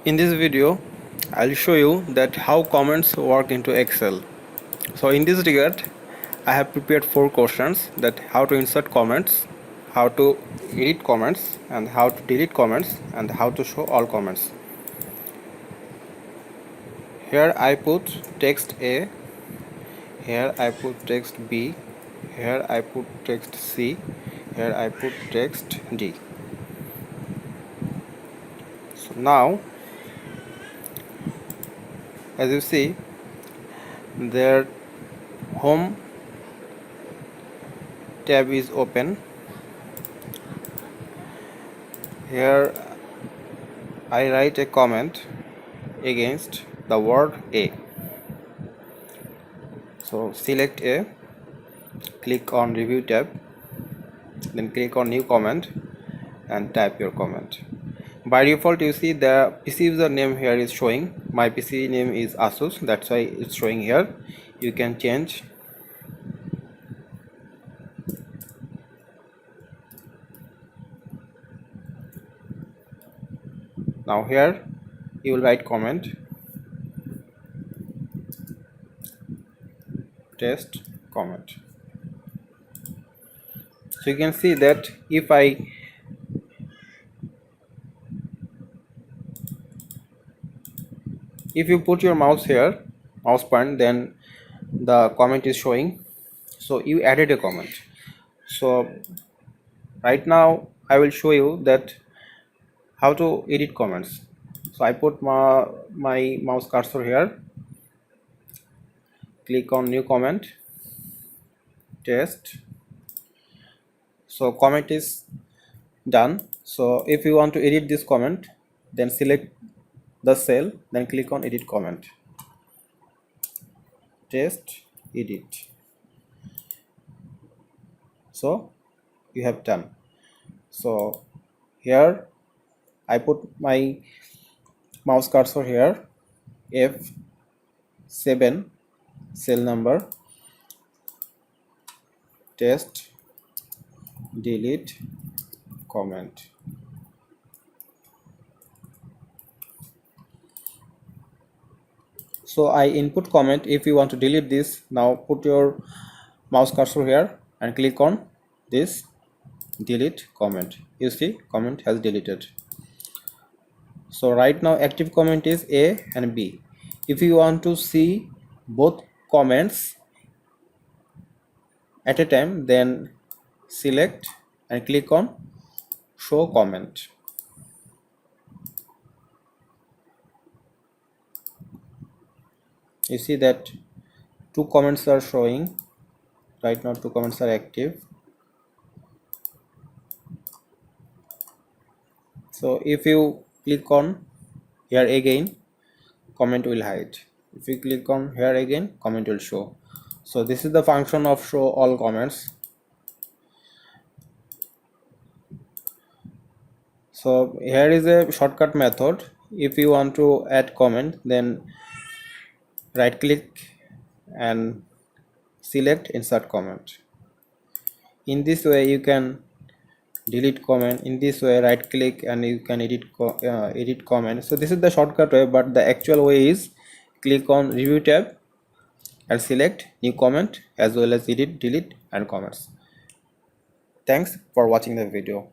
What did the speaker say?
In this video, I'll show you that how comments work into Excel. So in this regard, I have prepared 4 questions, that how to insert comments, how to edit comments, and how to delete comments, and how to show all comments. Here I put text A, here I put text B, here I put text C, here I put text D. So now, as you see, their home tab is open. Here I write a comment against the word A. So select A, click on review tab, then click on new comment and type your comment. By default, you see the PC user name here is showing. My PC name is Asus, that's why it's showing here. You can change. Now here you will write comment test comment. So you can see that if you put your mouse here, mouse point, then the comment is showing. So you added a comment. So right now I will show you that how to edit comments. So I put my mouse cursor here, click on new comment, test. So comment is done. So if you want to edit this comment, then select the cell, then click on edit comment, test, edit. So you have done. So here I put my mouse cursor here, F7 cell number, test, delete comment. So I input comment. If you want to delete this, now put your mouse cursor here and click on this delete comment. You see comment has deleted. So right now active comment is A and B. If you want to see both comments at a time, then select and click on show comment. You see that 2 comments are showing. Right now 2 comments are active. So if you click on here again, comment will hide. If you click on here again, comment will show. So this is the function of show all comments. So here is a shortcut method. If you want to add comment, then right click and select insert comment. In this way you can delete comment. In this way right click and you can edit comment. So this is the shortcut way, but the actual way is click on review tab and select new comment as well as edit, delete and comments. Thanks for watching the video.